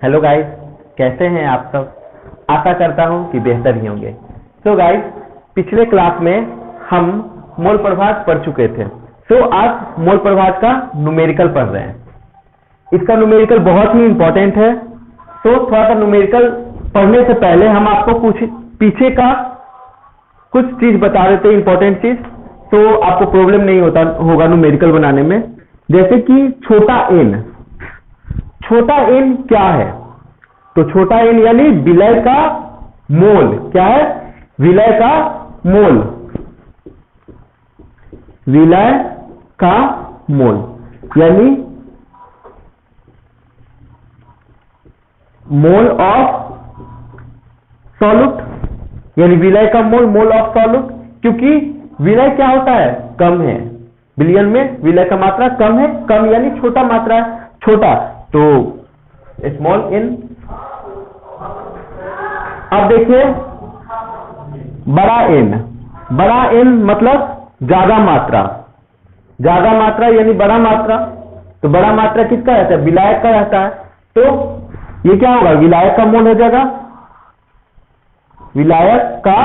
Hello guys, कैसे हैं आप सब। आशा करता हूं कि बेहतर ही होंगे। सो गाइस, पिछले क्लास में हम मोल प्रभाव पढ़ चुके थे। आज मोल प्रभाव का न्यूमेरिकल पढ़ रहे हैं। इसका न्यूमेरिकल बहुत ही इंपॉर्टेंट है। थोड़ा सा न्यूमेरिकल पढ़ने से पहले हम आपको कुछ पीछे का कुछ चीज बता देते हैं, इंपॉर्टेंट चीज, तो आपको प्रॉब्लम नहीं होगा न्यूमेरिकल बनाने में। जैसे कि छोटा एन क्या है? तो छोटा एन यानी विलय का मोल। क्या है? विलय का मोल। विलय का मोल यानी मोल ऑफ सॉल्यूट, यानी विलय का मोल, मोल ऑफ सॉल्यूट। क्योंकि विलय क्या होता है? कम है। विलयन में विलय का मात्रा कम है। कम यानी छोटा मात्रा है, छोटा, तो स्मॉल एन। अब देखिए बड़ा एन मतलब ज्यादा मात्रा। ज्यादा मात्रा यानी बड़ा मात्रा। तो बड़ा मात्रा किसका रहता है? विलायक का रहता है। तो ये क्या होगा? विलायक का मोल हो जाएगा। विलायक का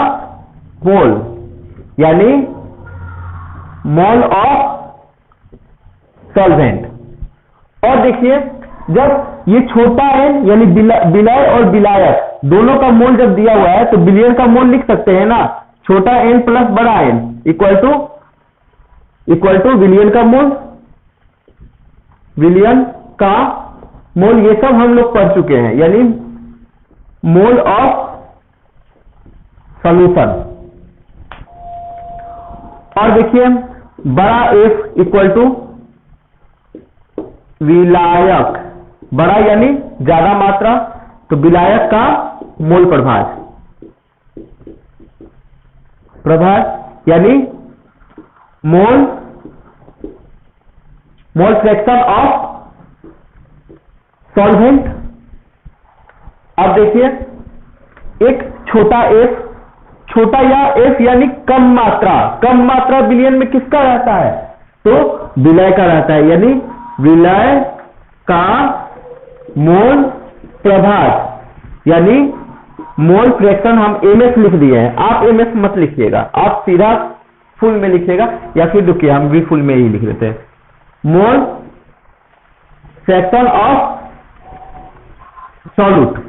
मोल यानी मोल ऑफ सॉल्वेंट। और देखिए, जब ये छोटा एन यानी विलय और विलायक दोनों का मोल जब दिया हुआ है तो विलयन का मोल लिख सकते हैं ना। छोटा एन प्लस बड़ा एन इक्वल टू विलयन का मोल। विलयन का मोल ये सब हम लोग पढ़ चुके हैं, यानी मोल ऑफ सॉल्यूशन। और देखिए बड़ा एफ इक्वल टू विलायक। बड़ा यानी ज्यादा मात्रा, तो विलायक का मोल प्रभाव यानी मोल फ्रैक्शन ऑफ सॉल्वेंट। अब देखिए एक छोटा एफ, छोटा या एफ यानी कम मात्रा विलयन में किसका रहता है? तो विलय का रहता है, यानी विलय का मोल प्रभाव यानी मोल फ्रैक्शन। हम एमएस लिख दिए हैं, आप एमएस मत लिखिएगा, आप सीधा फुल में लिखिएगा, या फिर रुकिए हम भी फुल में ही लिख देते हैं। मोल फ्रैक्शन ऑफ सॉल्यूट,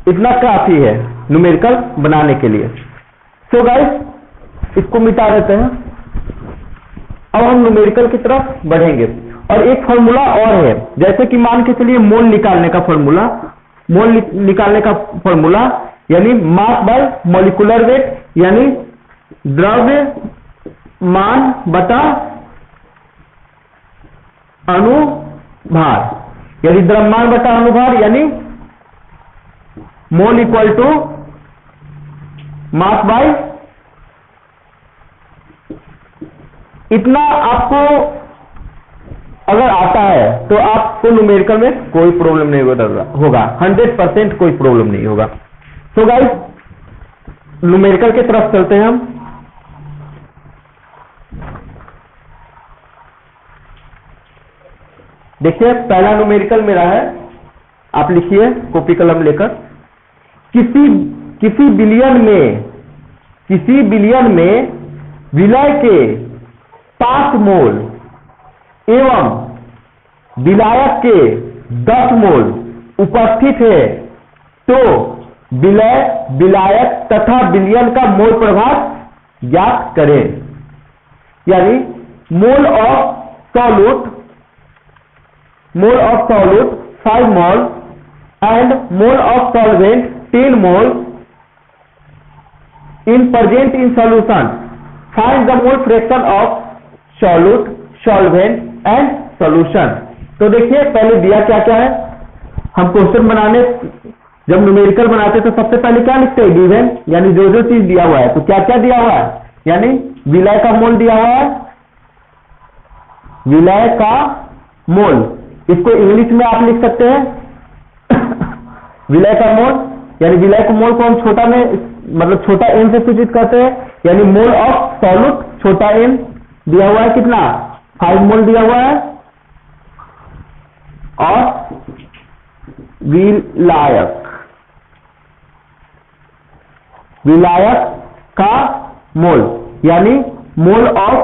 इतना काफी है न्यूमेरिकल बनाने के लिए। सो गाइस, इसको मिटा देते हैं। अब हम न्यूमेरिकल की तरफ बढ़ेंगे। और एक फॉर्मूला और है, जैसे कि मान के चलिए मोल निकालने का फॉर्मूला, यानी मास बाय मॉलिक्यूलर वेट, यानी द्रव्यमान बटा अनुभार, यानी द्रव्यमान बटा अनुभार, यानी mole equal to mass by. इतना आपको अगर आता है तो आपको न्यूमेरिकल में कोई प्रॉब्लम नहीं होगा, 100% कोई प्रॉब्लम नहीं होगा। तो गाइस, न्यूमेरिकल की तरफ चलते हैं हम। देखिए पहला न्यूमेरिकल मेरा है, आप लिखिए कॉपी कलम लेकर। किसी विलयन में विलय के 5 मोल एवं विलायक के 10 मोल उपस्थित है, तो विलायक तथा विलयन का मोल प्रभाव ज्ञात करें। यानी mole of solute 5 mole and mole of solvent 10 mole in present in solution, find the mole fraction of solute, solvent and solution. तो देखिए पहले दिया क्या क्या है। हम क्वेश्चन बनाने जब न्यूमेरिकल बनाते हैं तो सबसे पहले क्या लिखते हैं? गिवन, यानी जो चीज दिया हुआ है। तो क्या क्या दिया हुआ है? यानी विलय का मोल दिया हुआ है, विलय का मोल। इसको इंग्लिश में आप लिख सकते हैं विलय का मोल, यानी विलय का मोल को हम छोटा एन से सूचित करते हैं, यानी मोल ऑफ सॉल्यूट छोटा एन दिया हुआ है, कितना? 5 मोल दिया हुआ है, और विलायक, विलायक का मोल यानी मोल ऑफ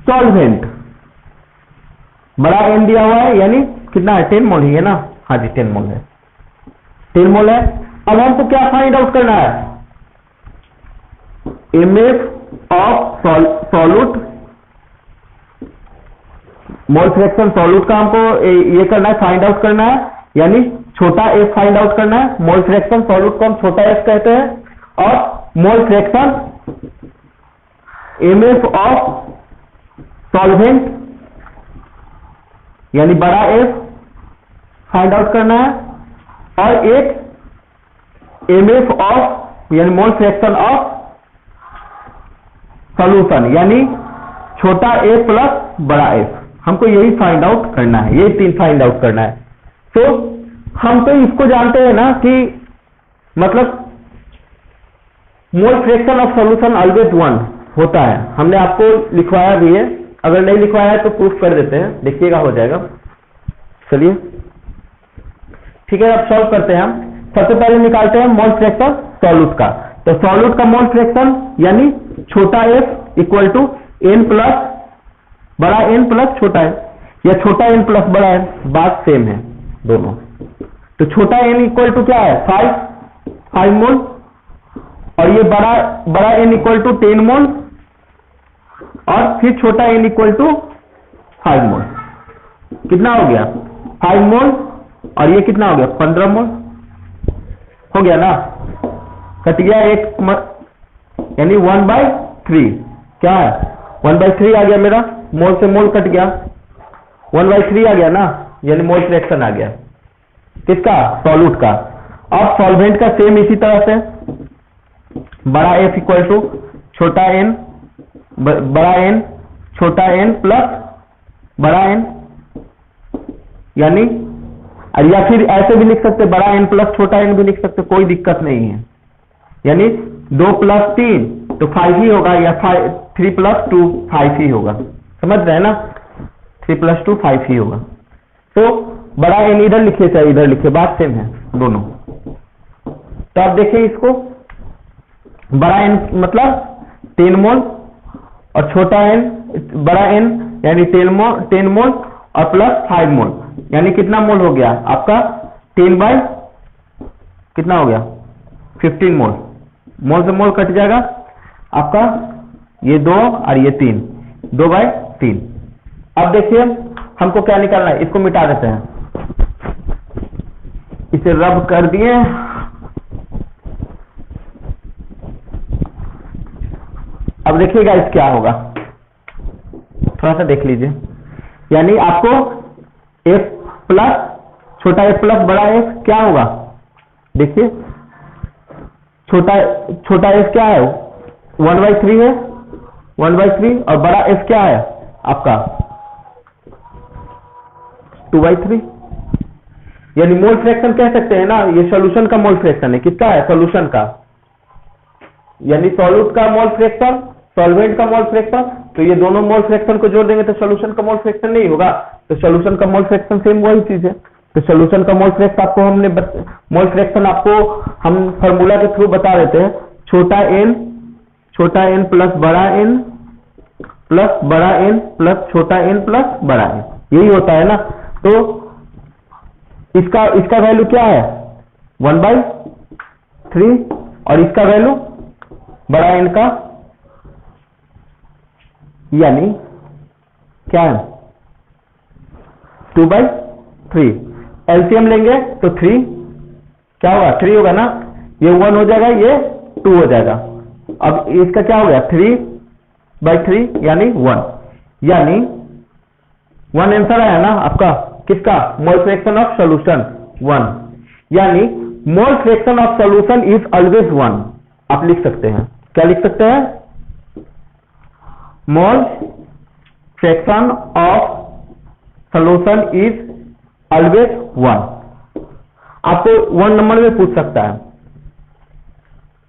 सॉल्वेंट, बड़ा एन दिया हुआ है यानी कितना है 10 मोल ही है ना, हाँ जी 10 मोल है, 10 मोल है। अब हमको क्या फाइंड आउट करना है, MF of solute, mole fraction solute का हमको ये करना है, फाइंड आउट करना है, यानी छोटा एफ फाइंड आउट करना है। मोल फ्रैक्शन सॉल्यूट को हम छोटा एफ कहते हैं और mole fraction MF of solvent यानी बड़ा एफ फाइंड आउट करना है, और एक एमएफ ऑफ यानी मोल फ्रैक्शन ऑफ सॉल्यूशन यानी छोटा एफ प्लस बड़ा एफ, हमको यही फाइंड आउट करना है, ये 3 फाइंड आउट करना है। तो हम तो इसको जानते हैं ना कि मतलब mole fraction of solution always 1 होता है, हमने आपको लिखवाया भी है, अगर नहीं लिखवाया है तो प्रूफ कर देते हैं, देखिएगा हो जाएगा। चलिए ठीक है, अब सॉल्व करते हैं हम। सबसे पहले निकालते हैं मोल फ्रैक्शन सॉल्यूट का, तो सॉल्यूट का मोल फ्रैक्शन यानी छोटा F equal to N plus बड़ा एन प्लस छोटा एन, या छोटा एन प्लस बड़ा एन, बात सेम है दोनों। तो छोटा एन इक्वल टू क्या है 5 मोल, और ये बड़ा एन इक्वल टू 10 मोल, और फिर छोटा एन इक्वल टू 5 मोल। कितना हो गया 5 मोल, और ये कितना हो गया 15 मोल, हो गया ना, कट गया एक यानी 1/3, क्या है 1/3 आ गया मेरा, मोल से मोल कट गया, 1/3 आ गया ना, यानी मोल फ्रैक्शन आ गया किसका, सॉल्यूट का। अब सॉल्वेंट का सेम इसी तरह से, बड़ा एफ इक्वल टू छोटा एन, बड़ा एन छोटा एन प्लस बड़ा एन, यानी या फिर ऐसे भी लिख सकते, बड़ा एन प्लस छोटा एन भी लिख सकते, कोई दिक्कत नहीं है, यानी 2 + 3 तो 5 ही होगा, या 3 + 2 5 ही होगा, समझ रहे हैं ना, 3 + 2 5 ही होगा। तो बड़ा एन इधर लिखे चाहे इधर लिखे, बात सेम है दोनों। तो आप देखिए इसको, बड़ा एन मतलब 10 मोल और छोटा एन बड़ा एन यानी 10 मोल और प्लस 5 मोल, यानी कितना मोल हो गया आपका 10 कितना हो गया 15 मोल, मोल से मोल कट जाएगा आपका, ये 2 और ये 3, 2/3। अब देखिए हमको क्या निकालना है, इसको मिटा देते हैं, इसे रब कर दिए। अब देखिएगा इस क्या होगा, थोड़ा सा देख लीजिए, यानी आपको f प्लस छोटा f प्लस बड़ा f क्या होगा, देखिए छोटा f क्या है 1/3 है, 1/3, और बड़ा f क्या है आपका 2/3, यानी मोल फ्रैक्शन कह सकते हैं ना, ये सॉल्यूशन का मोल फ्रैक्शन है, किसका है सॉल्यूशन का, यानी सॉल्यूट का मोल फ्रैक्शन सॉल्वेंट का मोल फ्रैक्शन, तो ये दोनों मोल फ्रैक्शन को जोड़ देंगे तो सॉल्यूशन का मोल फ्रैक्शन नहीं होगा, तो सॉल्यूशन का मोल फ्रैक्शन सेम वही चीज है। तो सॉल्यूशन का मोल फ्रैक्शन आपको हमने मोल फ्रैक्शन आपको हम फॉर्मूला के थ्रू बता देते हैं, छोटा n प्लस बड़ा n प्लस बड़ा n प्लस छोटा n प्लस बड़ा n, यही होता है ना। तो इसका वैल्यू क्या है 1/3, और इसका वैल्यू बड़ा n का यानी क्या है 2/3, एलसीएम लेंगे तो 3 क्या होगा 3 होगा ना, ये 1 हो जाएगा, ये 2 हो जाएगा। अब इसका क्या हो गया 3/3 यानी 1, यानी 1 आंसर आया ना आपका, किसका मोल फ्रैक्शन ऑफ सॉल्यूशन 1, यानी mole fraction of solution is always 1, आप लिख सकते हैं, क्या लिख सकते हैं, mole fraction of solution is always 1। आपको 1 नंबर में पूछ सकता है,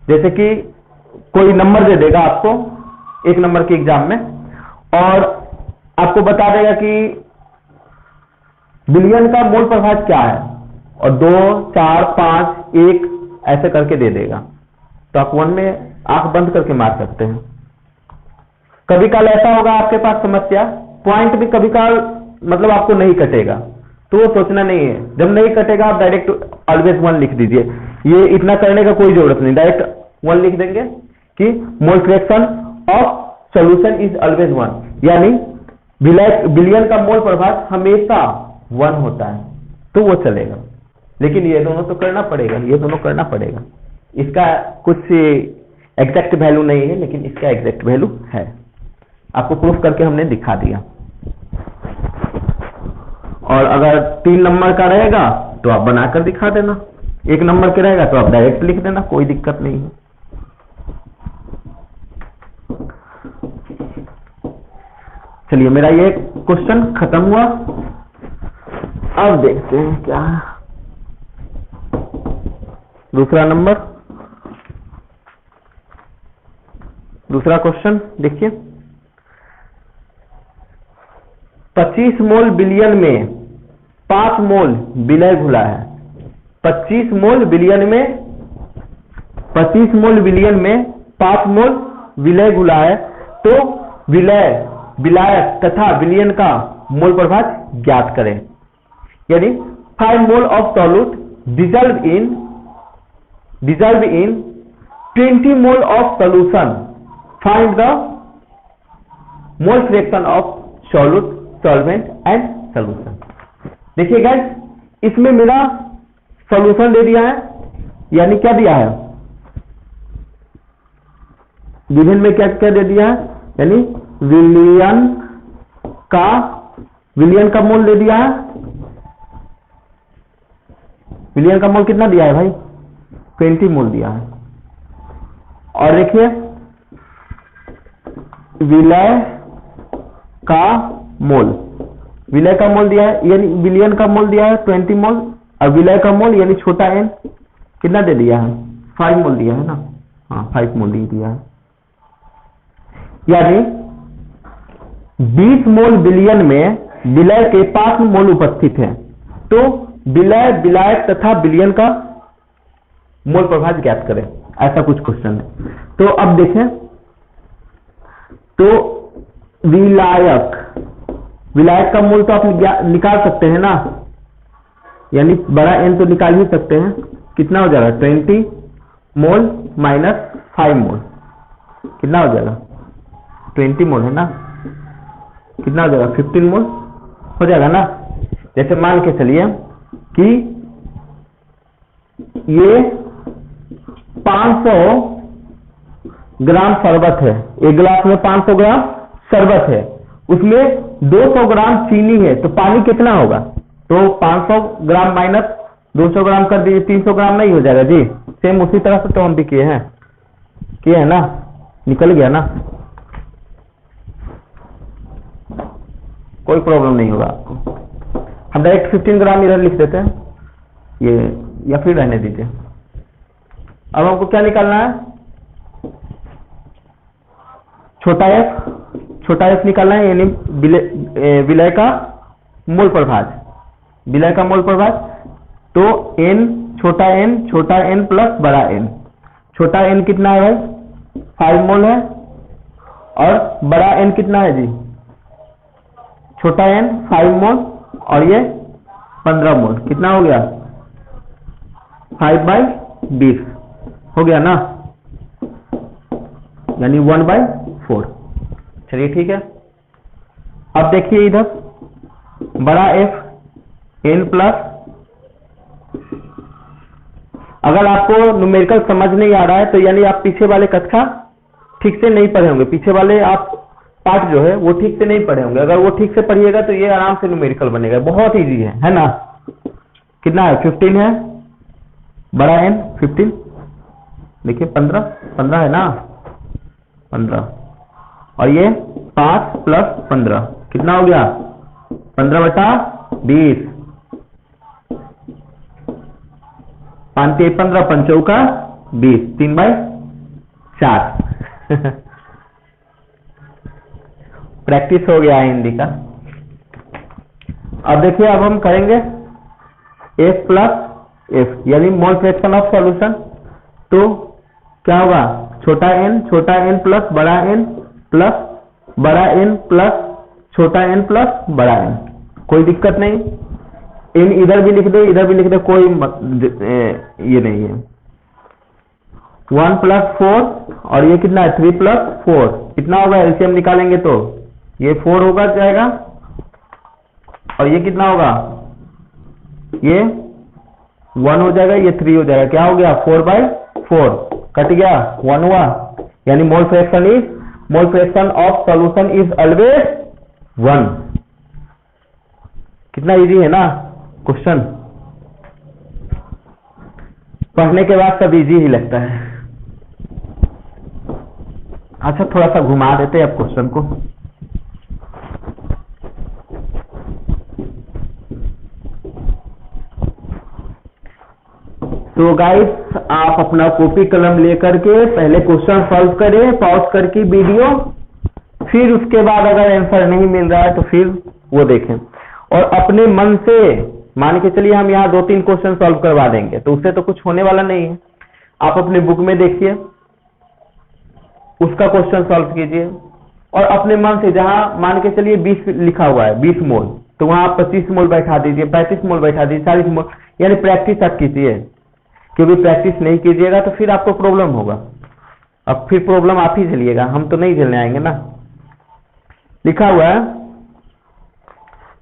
जैसे कि कोई नंबर दे देगा आपको 1 नंबर के एग्जाम में, और आपको बता देगा कि बिलियन का मोल प्रभाव क्या है, और 2 4 5 1 ऐसे करके दे देगा, तो आप 1 में आंख बंद करके मार सकते हैं। कभी काल ऐसा होगा आपके पास समस्या, पॉइंट भी कभी काल मतलब आपको नहीं कटेगा, तो वो सोचना नहीं है, जब नहीं कटेगा आप डायरेक्ट ऑलवेज 1 लिख दीजिए। ये इतना करने का कोई जरूरत नहीं, डायरेक्ट 1 लिख देंगे कि mole fraction of solution is always 1, यानी विलयन का मोल प्रभाव हमेशा 1 होता है, तो वो चलेगा। लेकिन ये दोनों तो करना पड़ेगा, ये दोनों करना पड़ेगा। इसका कुछ एग्जैक्ट वैल्यू नहीं है, लेकिन इसका एग्जैक्ट वैल्यू है। आपको प्रूफ करके हमने दिखा दिया। और अगर 3 नंबर का रहेगा तो आप बनाकर दिखा देना, 1 नंबर के रहेगा तो आप डायरेक्ट लिख देना, कोई दिक्कत नहीं है। चलिए, मेरा ये क्वेश्चन खत्म हुआ। अब देखते हैं क्या है दूसरा नंबर। दूसरा क्वेश्चन देखिए, 25 मोल विलयन में 5 मोल विलय घुला है। 25 मोल विलयन में 25 मोल विलयन में 5 मोल विलय घुला है, तो विलायक तथा विलयन का मोल प्रभाव ज्ञात करें। यानी 5 mole of solute dissolve in 20 mole of solution, find the mole fraction of solute, solvent and solution. देखिए गाइस, इसमें मेरा सॉल्यूशन दे दिया है, यानी क्या दिया है, गिवन में क्या क्या दे दिया है, यानी विलयन का मोल दे दिया है। विलयन का मोल कितना दिया है भाई, 20 मोल दिया है। और देखिए विलय का मोल दिया है, यानी विलयन का मोल दिया है 20 मोल, और विलय का मोल यानी छोटा n कितना दे दिया है, 5 मोल दिया है ना। हाँ, 5 मोल दिया है। यानी 20 मोल विलयन में विलय के 5 मोल उपस्थित है, तो विलायक तथा विलयन का मोल प्रभाव ज्ञात करें, ऐसा कुछ क्वेश्चन है। तो अब देखें, तो विलायक का मोल तो आप निकाल सकते हैं ना, यानी बड़ा N तो निकाल ही सकते हैं। कितना हो जाएगा, 20 मोल माइनस 5 मोल, कितना हो जाएगा, 20 मोल है ना, कितना हो जाएगा, 15 मोल हो जाएगा ना। जैसे मान के चलिए कि ये 500 ग्राम शरबत है, एक गिलास में 500 ग्राम शरबत है, उसमें 200 ग्राम चीनी है, तो पानी कितना होगा, तो 500 ग्राम माइनस 200 ग्राम कर दीजिए, 300 ग्राम नहीं हो जाएगा जी। सेम उसी तरह से तो हम भी किए हैं ना, निकल गया ना, कोई प्रॉब्लम नहीं होगा आपको। हम डायरेक्ट 15 ग्राम इधर लिख देते हैं ये, या फिर रहने दीजिए। अब हमको क्या निकालना है, छोटा एफ निकालना है, यानी विलय का मोल प्रभाव, विलय का मोल प्रभाव। तो n छोटा n प्लस बड़ा n, छोटा n कितना है भाई, 5 मोल है, और बड़ा n कितना है जी, छोटा n 5 मोल और ये 15 मोल, कितना हो गया, 5/20 हो गया ना, यानी 1/4। चलिए ठीक है। अब देखिए इधर बड़ा F n प्लस, अगर आपको न्यूमेरिकल समझ नहीं आ रहा है तो यानी आप पीछे वाले कक्षा ठीक से नहीं पढ़े होंगे, पीछे वाले आप पार्ट जो है वो ठीक से नहीं पढ़े होंगे। अगर वो ठीक से पढ़िएगा तो ये आराम से न्यूमेरिकल बनेगा, बहुत इजी है ना। कितना है, 15 है, बड़ा n 15, देखिए 15 है ना, 15, और ये 5 प्लस 15 कितना हो गया, 15/20, 5 के 15, 5 चौका 20, 3/4। प्रैक्टिस हो गया है हिंदी का। अब देखिए, अब हम करेंगे f प्लस एफ, यानी मोल फ्रैक्शन ऑफ सॉल्यूशन। तो क्या होगा, छोटा n प्लस बड़ा N प्लस बड़ा N प्लस छोटा n प्लस बड़ा N, कोई दिक्कत नहीं। n इधर भी लिख दे इधर भी लिख दे, कोई ये नहीं है। 1 प्लस 4 और ये कितना है 3 प्लस 4, कितना होगा, एलसीएम निकालेंगे तो ये 4 होगा जाएगा और ये कितना होगा, ये 1 हो जाएगा, ये 3 हो जाएगा, क्या हो गया 4/4, कट गया 1 हुआ। यानी mole fraction of solution is always 1। कितना इजी है ना क्वेश्चन, पढ़ने के बाद सब इजी ही लगता है। अच्छा थोड़ा सा घुमा देते हैं अब क्वेश्चन को। तो गाइस आप अपना कॉपी कलम लेकर के पहले क्वेश्चन सॉल्व करें पॉज करके वीडियो, फिर उसके बाद अगर आंसर नहीं मिल रहा है तो फिर वो देखें और अपने मन से मान के चलिए हम यहाँ 2-3 क्वेश्चन सॉल्व करवा देंगे तो उससे तो कुछ होने वाला नहीं है। आप अपने बुक में देखिए, उसका क्वेश्चन सॉल्व कीजिए और अपने मन से जहां मान के चलिए 20 लिखा हुआ है 20 मोल, तो वहां आप 25 मोल बैठा दीजिए, 35 मोल बैठा दीजिए, 40 मोल, यानी प्रैक्टिस आप कीजिए, क्योंकि प्रैक्टिस नहीं कीजिएगा तो फिर आपको प्रॉब्लम होगा। अब फिर प्रॉब्लम आप ही झेलिएगा, हम तो नहीं झेलने आएंगे ना। लिखा हुआ है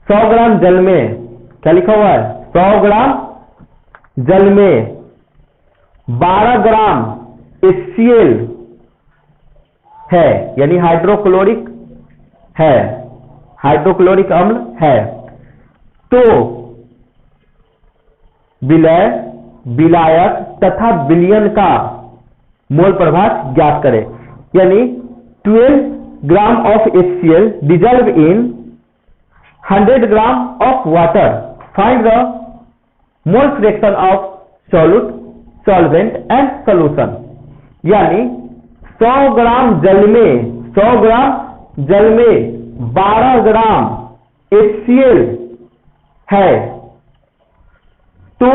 100 ग्राम जल में, क्या लिखा हुआ है 100 ग्राम जल में 12 ग्राम HCl है, यानी हाइड्रोक्लोरिक है, हाइड्रोक्लोरिक अम्ल है। तो विलय, विलायक तथा विलयन का मोल प्रभाव ज्ञात करें। यानी 12 gram of HCl dissolve in 100 gram of water, find the mole fraction of solute, solvent and solution. यानी 100 ग्राम जल में 12 ग्राम HCl है, तो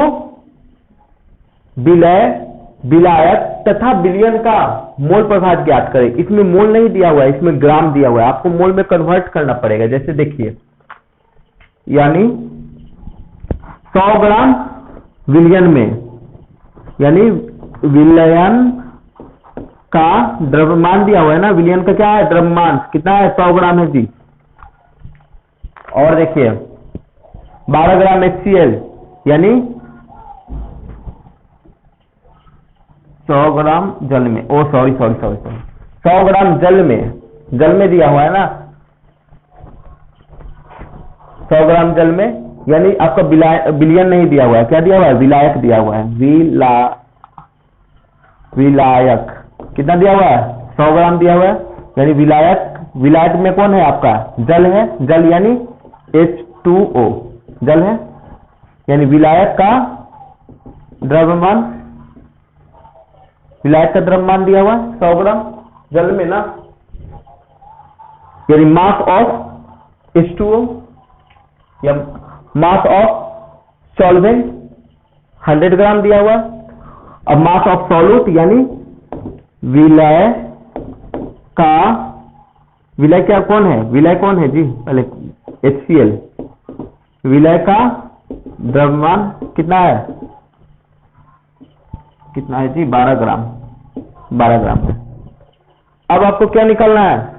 विलय, विलायक तथा विलयन का मोल प्रभाव ज्ञात करें। इसमें मोल नहीं दिया हुआ है, इसमें ग्राम दिया हुआ है, आपको मोल में कन्वर्ट करना पड़ेगा। जैसे देखिए, यानी 100 ग्राम विलयन में, यानी विलयन का द्रव्यमान दिया हुआ है ना, विलयन का क्या है द्रव्यमान, कितना है 100 ग्राम है जी। और देखिए 12 ग्राम HCl, यानी 100 ग्राम जल में, ओ सॉरी 100 ग्राम जल में दिया हुआ है ना, 100 ग्राम जल में, यानी आपका विलयन नहीं दिया हुआ है, क्या दिया हुआ है विलायक दिया हुआ है, विलायक कितना दिया हुआ है 100 ग्राम दिया हुआ है, यानी विलायक में कौन है आपका जल है, जल यानी H2O जल है, यानी विलायक का द्रव्यमान, विलायक का द्रव्यमान दिया हुआ है 100 ग्राम जल में ना, यानी मास ऑफ H2O या मास ऑफ सॉल्वेंट 100 ग्राम दिया हुआ। अब मास ऑफ सॉल्यूट यानी विलय क्या कौन है, विलय कौन है जी, पहले HCl, विलय का द्रव्यमान कितना है जी 12 ग्राम है। अब आपको क्या निकालना है,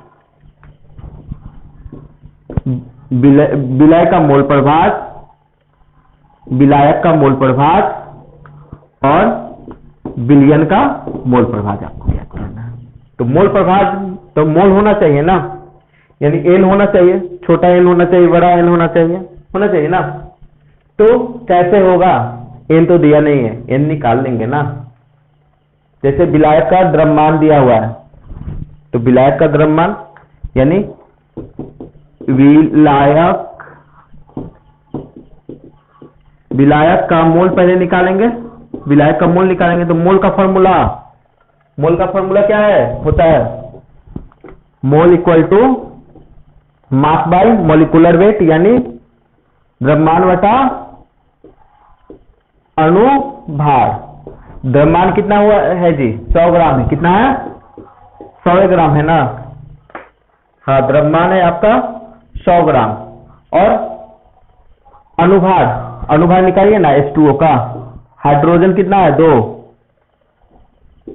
विलय का मोल प्रभाव, विलायक का मोल प्रभाव और विलयन का मोल प्रभाव आपको ज्ञात करना है। तो मोल प्रभाव तो मोल होना चाहिए ना, यानी N होना चाहिए, छोटा n होना चाहिए, बड़ा n होना चाहिए ना। तो कैसे होगा, n तो दिया नहीं है, n निकाल लेंगे ना। जैसे विलायक का द्रव्यमान दिया हुआ है, तो विलायक का द्रव्यमान यानी विलायक का मोल पहले निकालेंगे, विलायक का मोल निकालेंगे तो मोल का फॉर्मूला क्या है, होता है mole equal to mass by molecular weight, यानी द्रव्यमान बटा अनुभार, द्रव्यमान कितना हुआ है जी? 100 ग्राम है। कितना है? 100 ग्राम है ना? हाँ, द्रव्यमान है आपका 100 ग्राम। और अनुभार, अनुभार निकालिए ना H2O का। हाइड्रोजन कितना है? 2,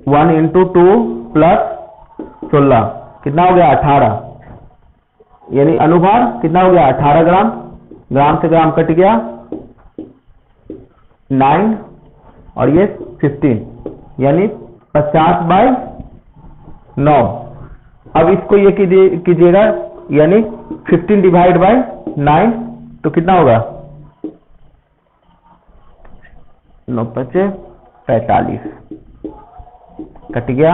1 × 2 + 16 कितना हो गया? 18। यानी अनुभार कितना हो गया? 18 ग्राम। ग्राम से ग्राम कट गया, 9 और ये 15, यानी 50/9। अब इसको ये कीजिएगा, यानी 15 / 9 तो कितना होगा? 9 × 5 = 45 कट गया।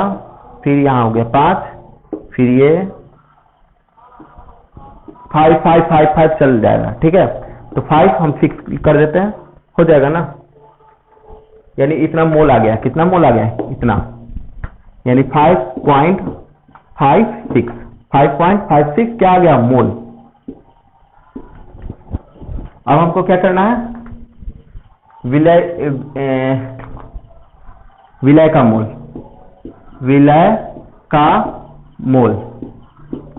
फिर यहाँ हो गया 5, फिर ये 5 5 5 5 चल जाएगा। ठीक है, तो 5 हम 6 कर देते हैं, हो जाएगा ना? यानी इतना मोल आ गया। कितना मोल आ गया? इतना, यानी 5.56 5.56 क्या आ गया? मोल। अब हमको क्या करना है? विलय का मोल। विलय का मोल,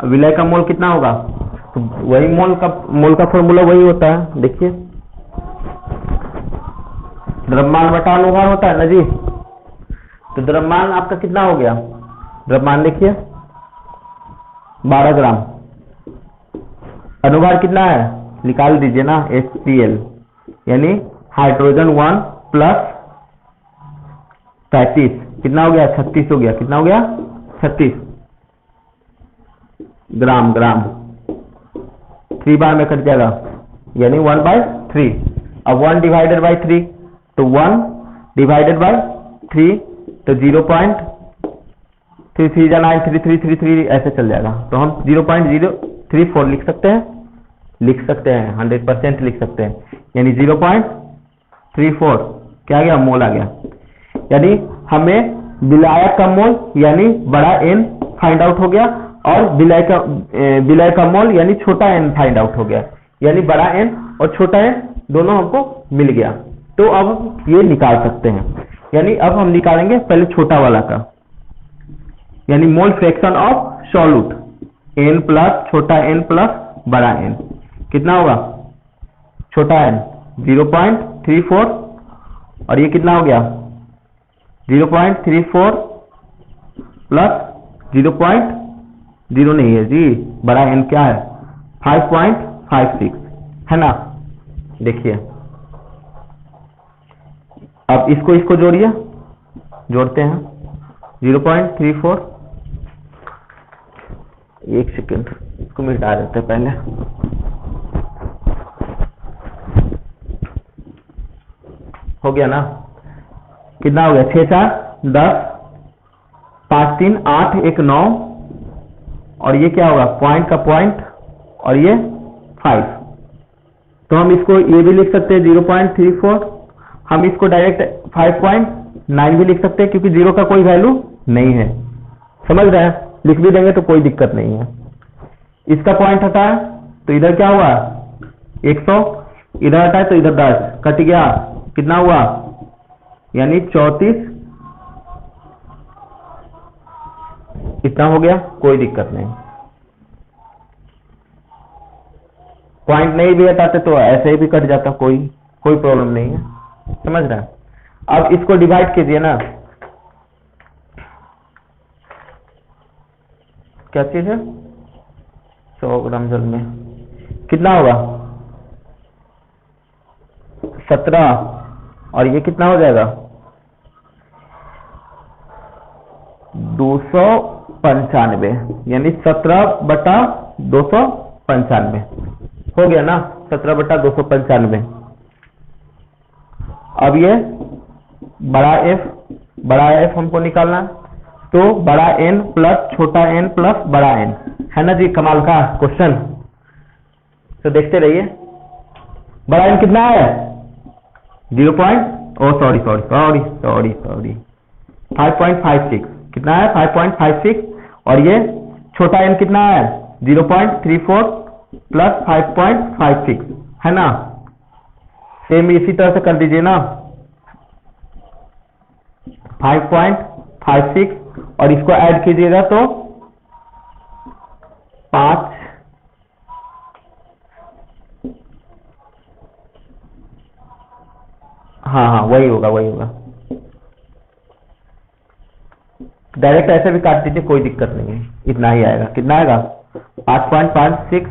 विलय का मोल कितना होगा? तो वही मोल का फॉर्मूला वही होता है। देखिए, द्रव्यमान बटा अनुभार होता है ना जी। तो द्रव्यमान आपका कितना हो गया? द्रव्यमान देखिए 12 ग्राम। अनुभार कितना है? निकाल दीजिए ना, HCl, यानी हाइड्रोजन 1 + 35 कितना हो गया? 36 हो गया। कितना हो गया? 36 ग्राम। 3 बार में कट जाएगा, यानी 1/3। अब 1 / 3, तो 1 / 3 तो 0.33 × 9 3333 ऐसे चल जाएगा। तो हम 0.034 लिख सकते हैं, 100% लिख सकते हैं। यानी 0.34 क्या आ गया? मोल आ गया। यानी हमें विलायक का मोल यानी बड़ा N फाइंड आउट हो गया, और विलय का मोल यानी छोटा n फाइंड आउट हो गया। यानी बड़ा N और छोटा n दोनों हमको मिल गया। तो अब ये निकाल सकते हैं। यानी अब हम निकालेंगे पहले छोटा वाला का, यानी mole fraction of solute, n plus छोटा n प्लस बड़ा N। कितना होगा? छोटा n 0.34, और ये कितना हो गया? 0.34 प्लस 0.0 नहीं है जी, बड़ा N क्या है? 5.56 है ना? देखिए, अब इसको जोड़िए, जोड़ते हैं 0.34। एक सेकेंड, इसको मिटा देते हैं पहले। हो गया ना? कितना हो गया? 6 4 10, 5 3 8 1 9, और ये क्या होगा? पॉइंट का पॉइंट, और ये 5। तो हम इसको ये भी लिख सकते हैं 0.34। हम इसको डायरेक्ट 5.9 भी लिख सकते हैं, क्योंकि 0 का कोई वैल्यू नहीं है। समझ रहे हैं? लिख भी देंगे तो कोई दिक्कत नहीं है। इसका पॉइंट हटा है तो इधर क्या हुआ? 100, इधर हटा है तो इधर 10 कट गया। कितना हुआ? यानी 34। इतना हो गया, कोई दिक्कत नहीं। पॉइंट नहीं भी हटाते तो ऐसे ही भी कट जाता, कोई प्रॉब्लम नहीं है। समझ रहे हैं? अब इसको डिवाइड कीजिए ना। क्या चीज है? 100 ग्राम जल में कितना होगा? 17, और ये कितना हो जाएगा? 295, यानी 17/295 हो गया ना? 17/295। अब ये बड़ा F हमको निकालना, तो बड़ा N प्लस छोटा n प्लस बड़ा N है ना जी। कमाल का क्वेश्चन, तो देखते रहिए। बड़ा N कितना है? 5.56। कितना है? 5.56, और ये छोटा n कितना है? 0.34 प्लस 5.56 है ना। सेम इसी तरह से कर दीजिए ना। 5.56 और इसको ऐड कीजिएगा तो 5, हाँ वही होगा डायरेक्ट ऐसे भी काट दीजिए, कोई दिक्कत नहीं है, इतना ही आएगा। कितना आएगा? 5.56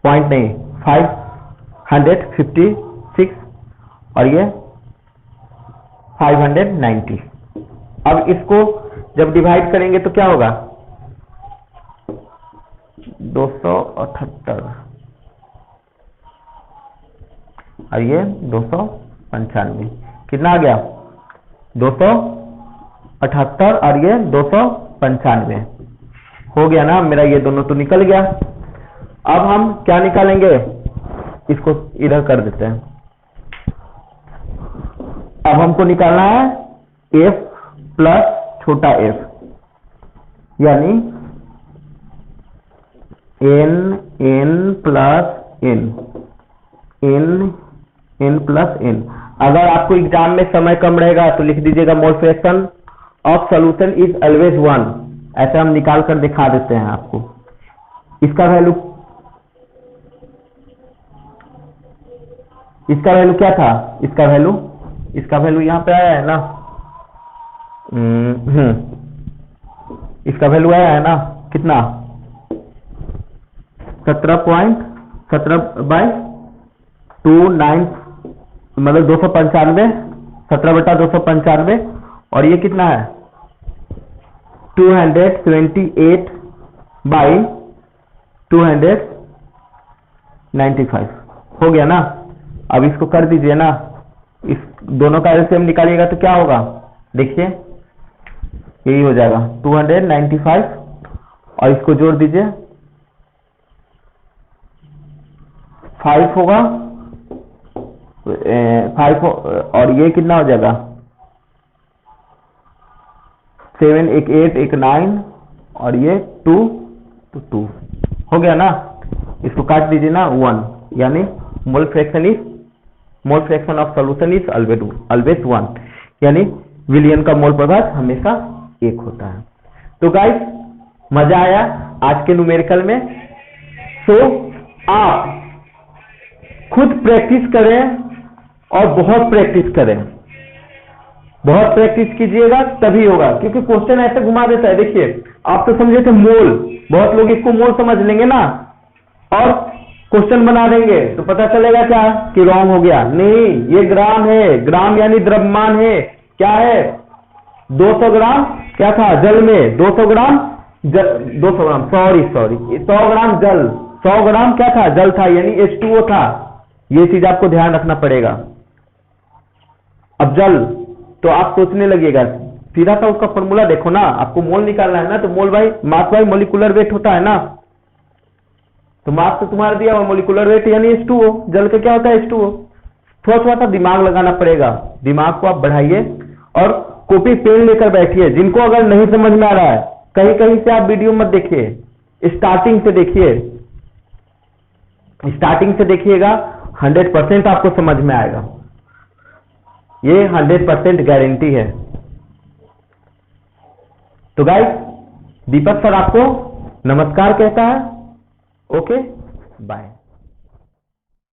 पॉइंट नहीं 556 और ये 590। अब इसको जब डिवाइड करेंगे तो क्या होगा? 278 और ये 295। कितना आ गया? 278 और ये 295 हो गया ना मेरा, ये दोनों तो निकल गया। अब हम क्या निकालेंगे? इसको इधर कर देते हैं। अब हमको निकालना है f प्लस छोटा f, यानी n plus n plus n। अगर आपको एग्जाम में समय कम रहेगा तो लिख दीजिएगा mole fraction of solution is always 1। ऐसे हम निकाल कर दिखा देते हैं आपको। इसका वैल्यू क्या था? इसका वैल्यू यहाँ पे आया है ना, इसका वैल्यू आया है ना कितना? 17.17/29 मतलब 295, 17/295 और ये कितना है? 228/295 हो गया ना। अब इसको कर दीजिए ना, इस दोनों का एलसीएम निकालिएगा तो क्या होगा? देखिए यही हो जाएगा 295 और इसको जोड़ दीजिए 5 होगा 5 और ये कितना हो जाएगा? 7 एक 8 एक 9 और ये 2 तो 2 हो गया ना। इसको काट दीजिए ना 1, यानी mole fraction of solution is always 1, यानी विलयन का मोल प्रभाव हमेशा 1 होता है। तो गाइस मजा आया आज के न्यूमेरिकल में। सो आप खुद प्रैक्टिस करें और बहुत प्रैक्टिस करें, बहुत प्रैक्टिस कीजिएगा तभी होगा, क्योंकि क्वेश्चन ऐसे घुमा देता है। देखिए आप तो समझे थे मोल, बहुत लोग इसको मोल समझ लेंगे ना और क्वेश्चन बना देंगे तो पता चलेगा क्या कि रॉन्ग हो गया। नहीं, ये ग्राम है, ग्राम यानी द्रव्यमान है। क्या है? 200 ग्राम क्या था जल में? 200 ग्राम 200 ग्राम सॉरी 100 ग्राम जल, 100 ग्राम क्या था? जल था, यानी H2O था। ये चीज आपको ध्यान रखना पड़ेगा। अब जल तो आप सोचने लगिएगा, सीधा सा उसका फॉर्मूला देखो ना, आपको मोल निकालना है ना, तो mole by mass by molecular weight होता है ना। तो मास तो तुम्हारा दिया हुआ, मोलिकुलर वेट यानी H2O, जल का क्या होता है? H2O। थोड़ा सा दिमाग लगाना पड़ेगा, दिमाग को आप बढ़ाइए और कॉपी पेन लेकर बैठिए। जिनको अगर नहीं समझ में आ रहा है, कहीं कहीं से आप वीडियो मत देखिए, स्टार्टिंग से देखिए, स्टार्टिंग से देखिएगा, 100% आपको समझ में आएगा। ये 100% गारंटी है। तो गाइस दीपक सर आपको नमस्कार कहता है। Okay bye.